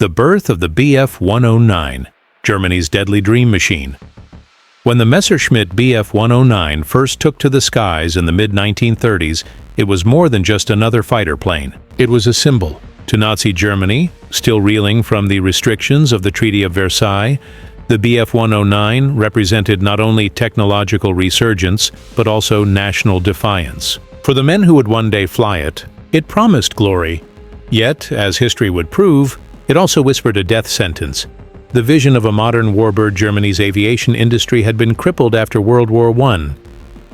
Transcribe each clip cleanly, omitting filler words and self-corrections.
The birth of the Bf-109, Germany's deadly dream machine. When the Messerschmitt Bf-109 first took to the skies in the mid-1930s, it was more than just another fighter plane. It was a symbol. To Nazi Germany, still reeling from the restrictions of the Treaty of Versailles, the Bf-109 represented not only technological resurgence, but also national defiance. For the men who would one day fly it, it promised glory. Yet, as history would prove, it also whispered a death sentence. The vision of a modern warbird, Germany's aviation industry had been crippled after World War I.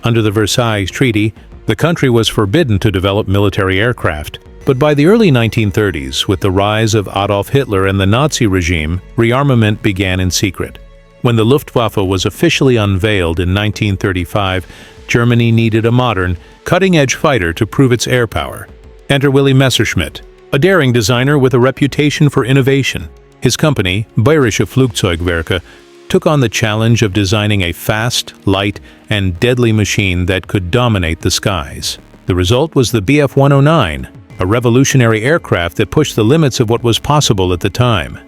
Under the Versailles Treaty, the country was forbidden to develop military aircraft. But by the early 1930s, with the rise of Adolf Hitler and the Nazi regime, rearmament began in secret. When the Luftwaffe was officially unveiled in 1935, Germany needed a modern, cutting-edge fighter to prove its air power. Enter Willy Messerschmitt, a daring designer with a reputation for innovation. His company, Bayerische Flugzeugwerke, took on the challenge of designing a fast, light, and deadly machine that could dominate the skies. The result was the Bf-109, a revolutionary aircraft that pushed the limits of what was possible at the time.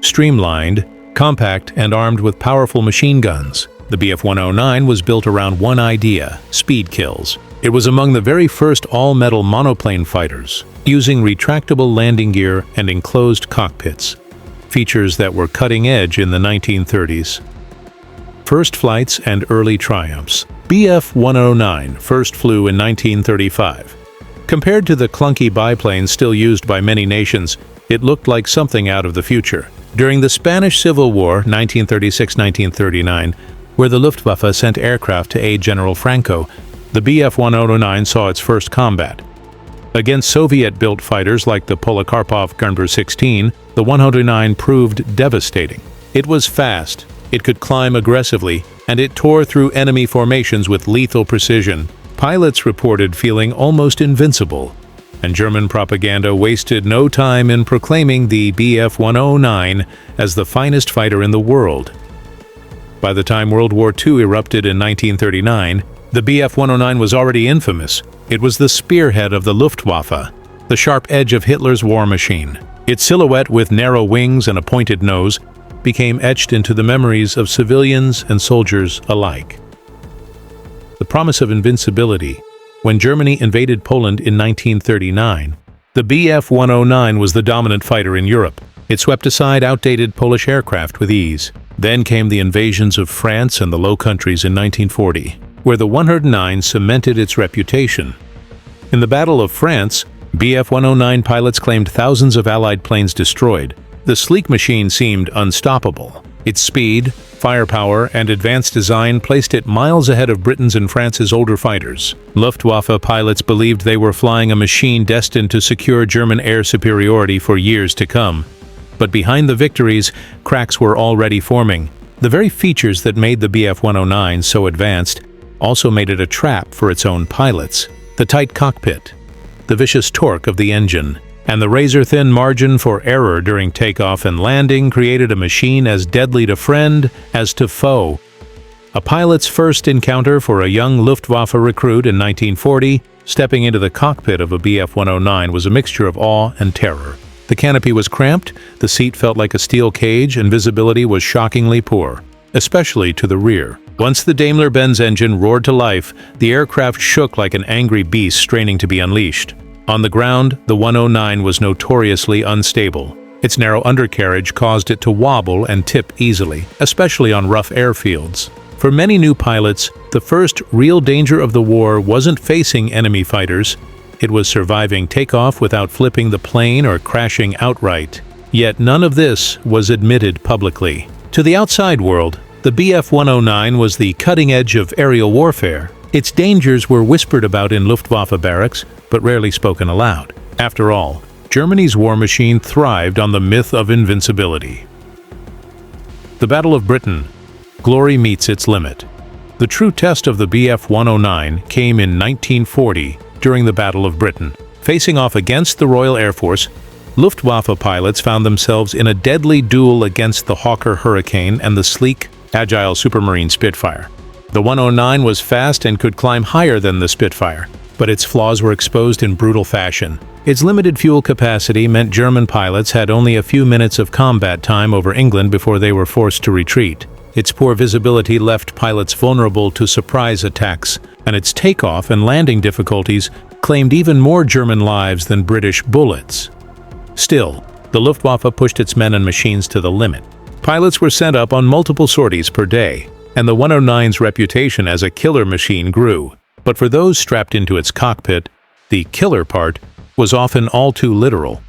Streamlined, compact, and armed with powerful machine guns, the Bf-109 was built around one idea: speed kills. It was among the very first all-metal monoplane fighters, using retractable landing gear and enclosed cockpits, features that were cutting-edge in the 1930s. First flights and early triumphs. Bf-109 first flew in 1935. Compared to the clunky biplanes still used by many nations, it looked like something out of the future. During the Spanish Civil War, 1936-1939, where the Luftwaffe sent aircraft to aid General Franco, the Bf-109 saw its first combat. Against Soviet-built fighters like the Polikarpov Gunber 16, the 109 proved devastating. It was fast, it could climb aggressively, and it tore through enemy formations with lethal precision. Pilots reported feeling almost invincible, and German propaganda wasted no time in proclaiming the Bf-109 as the finest fighter in the world. By the time World War II erupted in 1939, the Bf-109 was already infamous. It was the spearhead of the Luftwaffe, the sharp edge of Hitler's war machine. Its silhouette with narrow wings and a pointed nose became etched into the memories of civilians and soldiers alike. The promise of invincibility. When Germany invaded Poland in 1939, the Bf-109 was the dominant fighter in Europe. It swept aside outdated Polish aircraft with ease. Then came the invasions of France and the Low Countries in 1940, where the 109 cemented its reputation. In the Battle of France, Bf-109 pilots claimed thousands of Allied planes destroyed. The sleek machine seemed unstoppable. Its speed, firepower, and advanced design placed it miles ahead of Britain's and France's older fighters. Luftwaffe pilots believed they were flying a machine destined to secure German air superiority for years to come. But behind the victories, cracks were already forming. The very features that made the Bf-109 so advanced also made it a trap for its own pilots. The tight cockpit, the vicious torque of the engine, and the razor-thin margin for error during takeoff and landing created a machine as deadly to friend as to foe. A pilot's first encounter for a young Luftwaffe recruit in 1940, stepping into the cockpit of a Bf-109 was a mixture of awe and terror. The canopy was cramped, the seat felt like a steel cage, and visibility was shockingly poor, especially to the rear. Once the Daimler-Benz engine roared to life, the aircraft shook like an angry beast straining to be unleashed. On the ground, the 109 was notoriously unstable. Its narrow undercarriage caused it to wobble and tip easily, especially on rough airfields. For many new pilots, the first real danger of the war wasn't facing enemy fighters. It was surviving takeoff without flipping the plane or crashing outright. Yet none of this was admitted publicly. To the outside world, the Bf-109 was the cutting edge of aerial warfare. Its dangers were whispered about in Luftwaffe barracks, but rarely spoken aloud. After all, Germany's war machine thrived on the myth of invincibility. The Battle of Britain. Glory meets its limit. The true test of the Bf-109 came in 1940 during the Battle of Britain. Facing off against the Royal Air Force, Luftwaffe pilots found themselves in a deadly duel against the Hawker Hurricane and the sleek, agile Supermarine Spitfire. The 109 was fast and could climb higher than the Spitfire, but its flaws were exposed in brutal fashion. Its limited fuel capacity meant German pilots had only a few minutes of combat time over England before they were forced to retreat. Its poor visibility left pilots vulnerable to surprise attacks, and its takeoff and landing difficulties claimed even more German lives than British bullets. Still, the Luftwaffe pushed its men and machines to the limit. Pilots were sent up on multiple sorties per day, and the 109's reputation as a killer machine grew. But for those strapped into its cockpit, the killer part was often all too literal.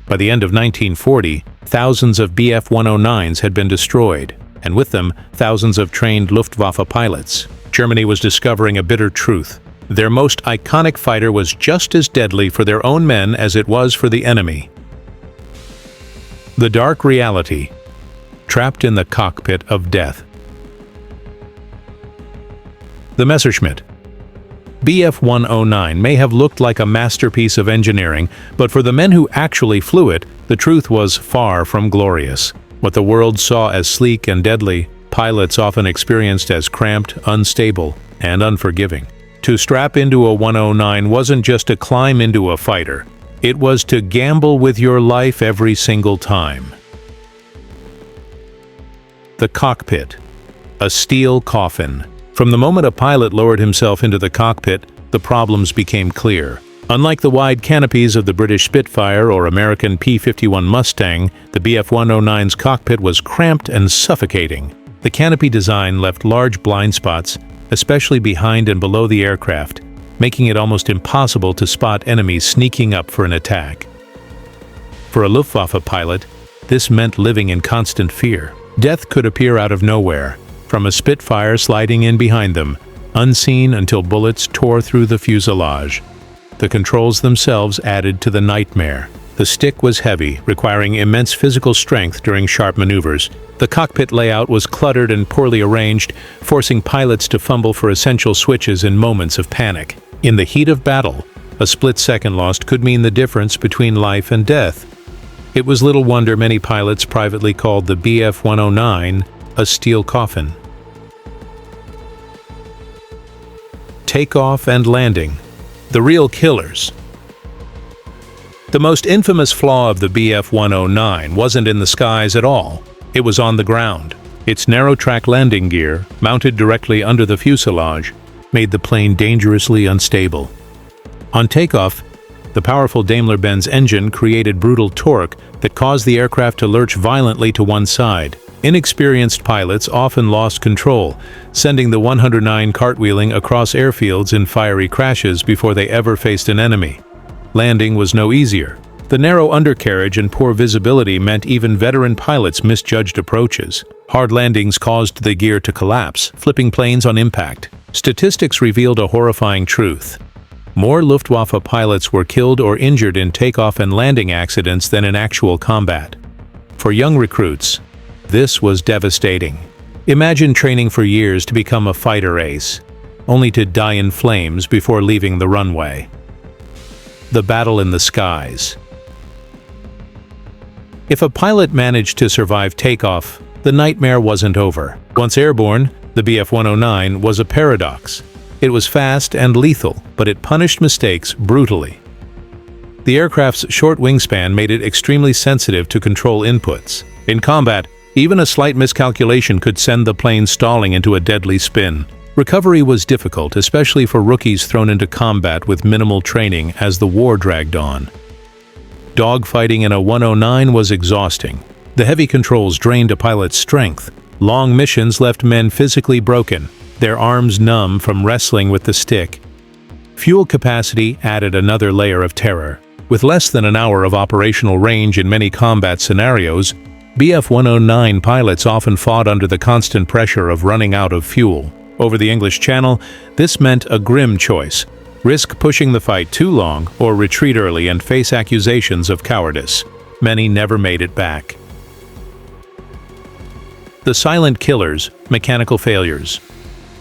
By the end of 1940, thousands of Bf 109s had been destroyed, and with them, thousands of trained Luftwaffe pilots. Germany was discovering a bitter truth. Their most iconic fighter was just as deadly for their own men as it was for the enemy. The dark reality, trapped in the cockpit of death. The Messerschmitt Bf 109 may have looked like a masterpiece of engineering, but for the men who actually flew it, the truth was far from glorious. What the world saw as sleek and deadly, pilots often experienced as cramped, unstable, and unforgiving. To strap into a 109 wasn't just to climb into a fighter. It was to gamble with your life every single time. The cockpit, a steel coffin. From the moment a pilot lowered himself into the cockpit, the problems became clear. Unlike the wide canopies of the British Spitfire or American P-51 Mustang, the Bf 109's cockpit was cramped and suffocating. The canopy design left large blind spots, especially behind and below the aircraft, making it almost impossible to spot enemies sneaking up for an attack. For a Luftwaffe pilot, this meant living in constant fear. Death could appear out of nowhere, from a Spitfire sliding in behind them, unseen until bullets tore through the fuselage. The controls themselves added to the nightmare. The stick was heavy, requiring immense physical strength during sharp maneuvers. The cockpit layout was cluttered and poorly arranged, forcing pilots to fumble for essential switches in moments of panic. In the heat of battle, a split-second lost could mean the difference between life and death. It was little wonder many pilots privately called the Bf 109 a steel coffin. Takeoff and landing, the real killers. The most infamous flaw of the Bf 109 wasn't in the skies at all. It was on the ground. Its narrow-track landing gear, mounted directly under the fuselage, made the plane dangerously unstable. On takeoff, the powerful Daimler-Benz engine created brutal torque that caused the aircraft to lurch violently to one side. Inexperienced pilots often lost control, sending the 109 cartwheeling across airfields in fiery crashes before they ever faced an enemy. Landing was no easier. The narrow undercarriage and poor visibility meant even veteran pilots misjudged approaches. Hard landings caused the gear to collapse, flipping planes on impact. Statistics revealed a horrifying truth. More Luftwaffe pilots were killed or injured in takeoff and landing accidents than in actual combat. For young recruits, this was devastating. Imagine training for years to become a fighter ace, only to die in flames before leaving the runway. The battle in the skies. If a pilot managed to survive takeoff, the nightmare wasn't over. Once airborne, the Bf 109 was a paradox. It was fast and lethal, but it punished mistakes brutally. The aircraft's short wingspan made it extremely sensitive to control inputs. In combat, even a slight miscalculation could send the plane stalling into a deadly spin. Recovery was difficult, especially for rookies thrown into combat with minimal training as the war dragged on. Dogfighting in a 109 was exhausting. The heavy controls drained a pilot's strength. Long missions left men physically broken, their arms numb from wrestling with the stick. Fuel capacity added another layer of terror. With less than an hour of operational range in many combat scenarios, Bf 109 pilots often fought under the constant pressure of running out of fuel. Over the English Channel, this meant a grim choice: risk pushing the fight too long or retreat early and face accusations of cowardice. Many never made it back. The silent killers, mechanical failures.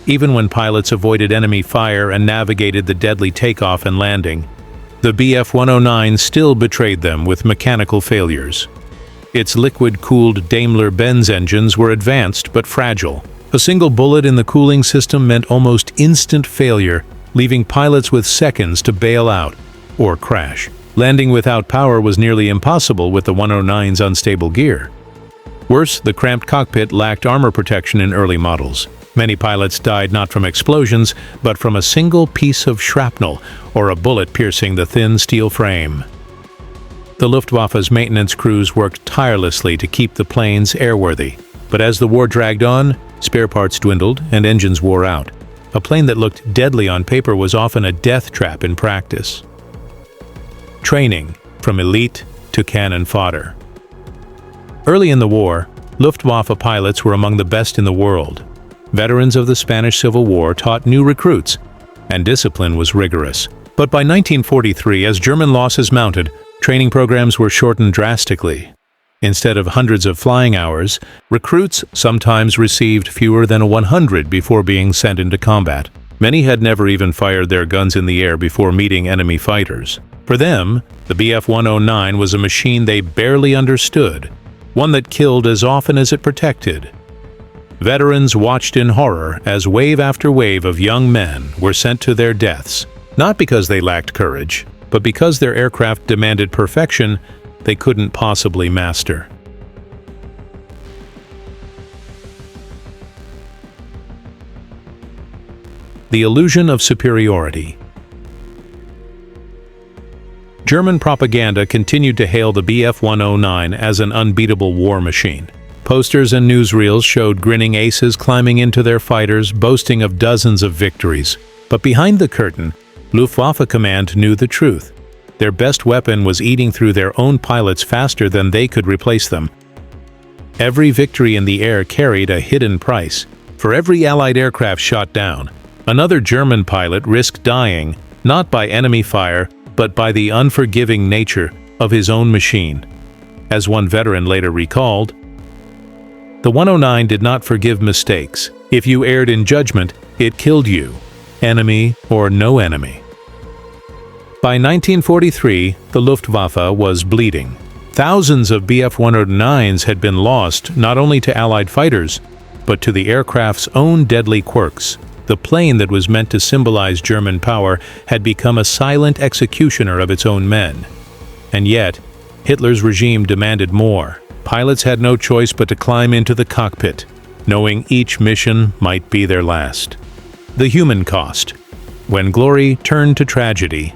Even when pilots avoided enemy fire and navigated the deadly takeoff and landing, the Bf 109 still betrayed them with mechanical failures. Its liquid-cooled Daimler-Benz engines were advanced but fragile. A single bullet in the cooling system meant almost instant failure, leaving pilots with seconds to bail out or crash. Landing without power was nearly impossible with the 109's unstable gear. Worse, the cramped cockpit lacked armor protection in early models. Many pilots died not from explosions, but from a single piece of shrapnel or a bullet piercing the thin steel frame. The Luftwaffe's maintenance crews worked tirelessly to keep the planes airworthy. But as the war dragged on, spare parts dwindled and engines wore out. A plane that looked deadly on paper was often a death trap in practice. Training, from elite to cannon fodder. Early in the war, Luftwaffe pilots were among the best in the world. Veterans of the Spanish Civil War taught new recruits, and discipline was rigorous. But by 1943, as German losses mounted, training programs were shortened drastically. Instead of hundreds of flying hours, recruits sometimes received fewer than 100 before being sent into combat. Many had never even fired their guns in the air before meeting enemy fighters. For them, the Bf 109 was a machine they barely understood, one that killed as often as it protected. Veterans watched in horror as wave after wave of young men were sent to their deaths, not because they lacked courage, but because their aircraft demanded perfection they couldn't possibly master. The illusion of superiority. German propaganda continued to hail the Bf 109 as an unbeatable war machine. Posters and newsreels showed grinning aces climbing into their fighters, boasting of dozens of victories. But behind the curtain, Luftwaffe command knew the truth. Their best weapon was eating through their own pilots faster than they could replace them. Every victory in the air carried a hidden price. For every Allied aircraft shot down, another German pilot risked dying, not by enemy fire, but by the unforgiving nature of his own machine. As one veteran later recalled, "The 109 did not forgive mistakes. If you erred in judgment, it killed you, enemy or no enemy." By 1943, the Luftwaffe was bleeding. Thousands of Bf 109s had been lost not only to Allied fighters, but to the aircraft's own deadly quirks. The plane that was meant to symbolize German power had become a silent executioner of its own men. And yet, Hitler's regime demanded more. Pilots had no choice but to climb into the cockpit, knowing each mission might be their last. The human cost. When glory turned to tragedy.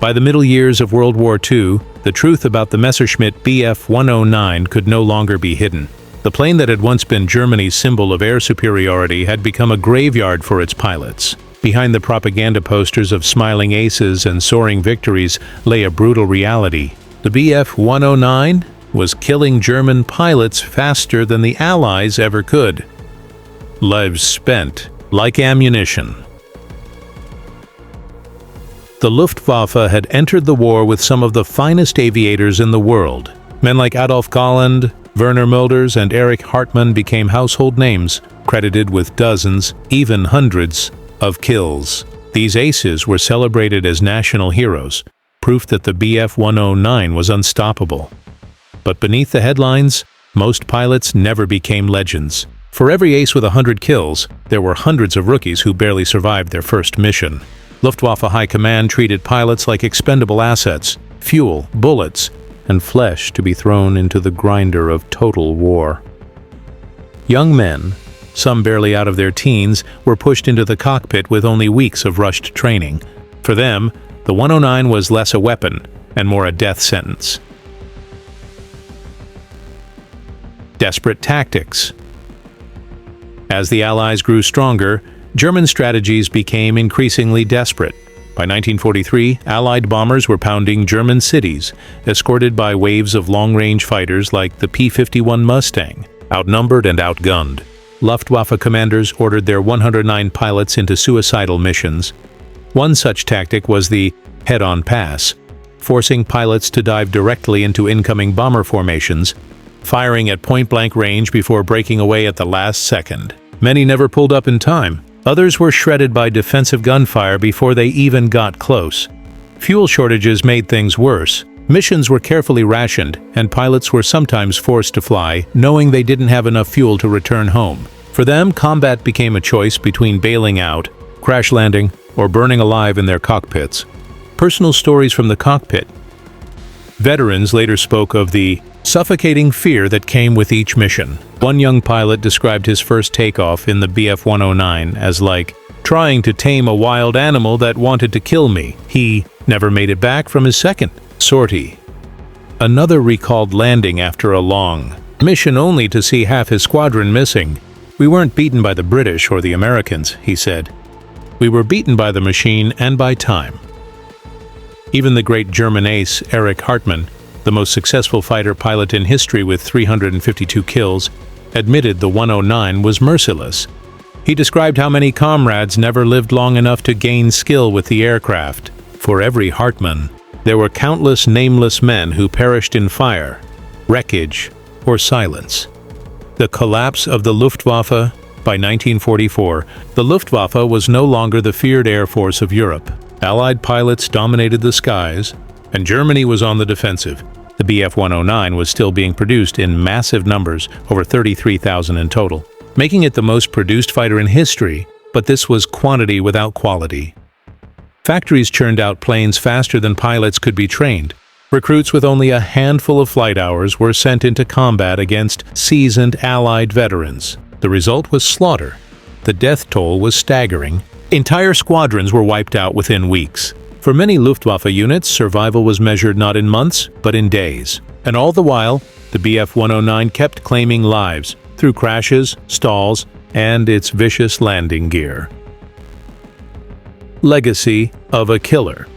By the middle years of World War II, the truth about the Messerschmitt Bf 109 could no longer be hidden. The plane that had once been Germany's symbol of air superiority had become a graveyard for its pilots. Behind the propaganda posters of smiling aces and soaring victories lay a brutal reality. The Bf 109 was killing German pilots faster than the Allies ever could. Lives spent like ammunition. The Luftwaffe had entered the war with some of the finest aviators in the world. Men like Adolf Galland, Werner Mulders, and Erich Hartmann became household names, credited with dozens, even hundreds, of kills. These aces were celebrated as national heroes, proof that the Bf 109 was unstoppable. But beneath the headlines, most pilots never became legends. For every ace with 100 kills, there were hundreds of rookies who barely survived their first mission. Luftwaffe High Command treated pilots like expendable assets, fuel, bullets, and flesh to be thrown into the grinder of total war. Young men, some barely out of their teens, were pushed into the cockpit with only weeks of rushed training. For them, the 109 was less a weapon and more a death sentence. Desperate tactics. As the Allies grew stronger, German strategies became increasingly desperate. By 1943, Allied bombers were pounding German cities, escorted by waves of long-range fighters like the P-51 Mustang, outnumbered and outgunned. Luftwaffe commanders ordered their 109 pilots into suicidal missions. One such tactic was the head-on pass, forcing pilots to dive directly into incoming bomber formations, firing at point-blank range before breaking away at the last second. Many never pulled up in time. Others were shredded by defensive gunfire before they even got close. Fuel shortages made things worse. Missions were carefully rationed, and pilots were sometimes forced to fly, knowing they didn't have enough fuel to return home. For them, combat became a choice between bailing out, crash landing, or burning alive in their cockpits. Personal stories from the cockpit. Veterans later spoke of the suffocating fear that came with each mission. One young pilot described his first takeoff in the Bf 109 as like trying to tame a wild animal that wanted to kill me. He never made it back from his second sortie. Another recalled landing after a long mission only to see half his squadron missing. "We weren't beaten by the British or the Americans," he said. "We were beaten by the machine and by time." Even the great German ace Erich Hartmann, the most successful fighter pilot in history with 352 kills, admitted the 109 was merciless. He described how many comrades never lived long enough to gain skill with the aircraft. For every Hartmann, there were countless nameless men who perished in fire, wreckage, or silence. The collapse of the Luftwaffe. By 1944, the Luftwaffe was no longer the feared air force of Europe. Allied pilots dominated the skies, and Germany was on the defensive. The Bf 109 was still being produced in massive numbers, over 33,000 in total, making it the most produced fighter in history, but this was quantity without quality. Factories churned out planes faster than pilots could be trained. Recruits with only a handful of flight hours were sent into combat against seasoned Allied veterans. The result was slaughter. The death toll was staggering. Entire squadrons were wiped out within weeks. For many Luftwaffe units, survival was measured not in months, but in days. And all the while, the Bf 109 kept claiming lives through crashes, stalls, and its vicious landing gear. Legacy of a killer.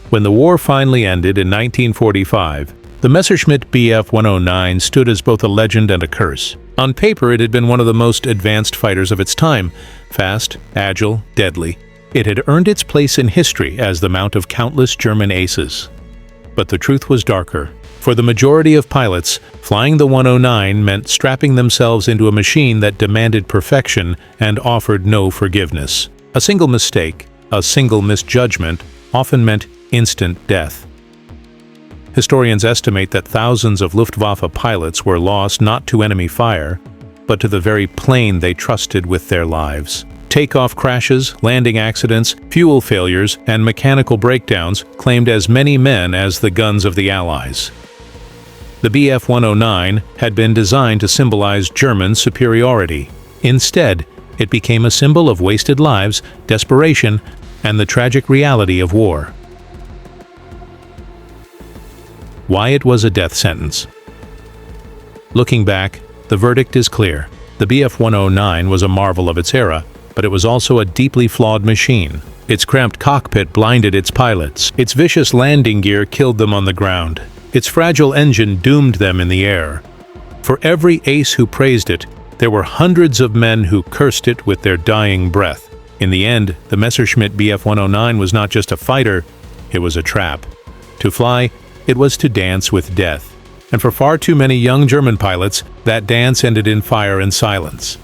When the war finally ended in 1945, the Messerschmitt Bf 109 stood as both a legend and a curse. On paper, it had been one of the most advanced fighters of its time, fast, agile, deadly. It had earned its place in history as the mount of countless German aces. But the truth was darker. For the majority of pilots, flying the 109 meant strapping themselves into a machine that demanded perfection and offered no forgiveness. A single mistake, a single misjudgment, often meant instant death. Historians estimate that thousands of Luftwaffe pilots were lost not to enemy fire, but to the very plane they trusted with their lives. Takeoff crashes, landing accidents, fuel failures, and mechanical breakdowns claimed as many men as the guns of the Allies. The Bf 109 had been designed to symbolize German superiority. Instead, it became a symbol of wasted lives, desperation, and the tragic reality of war. Why it was a death sentence. Looking back, the verdict is clear. The Bf 109 was a marvel of its era, but it was also a deeply flawed machine. Its cramped cockpit blinded its pilots. Its vicious landing gear killed them on the ground. Its fragile engine doomed them in the air. For every ace who praised it, there were hundreds of men who cursed it with their dying breath. In the end, the Messerschmitt Bf 109 was not just a fighter, it was a trap. To fly, it was to dance with death. And for far too many young German pilots, that dance ended in fire and silence.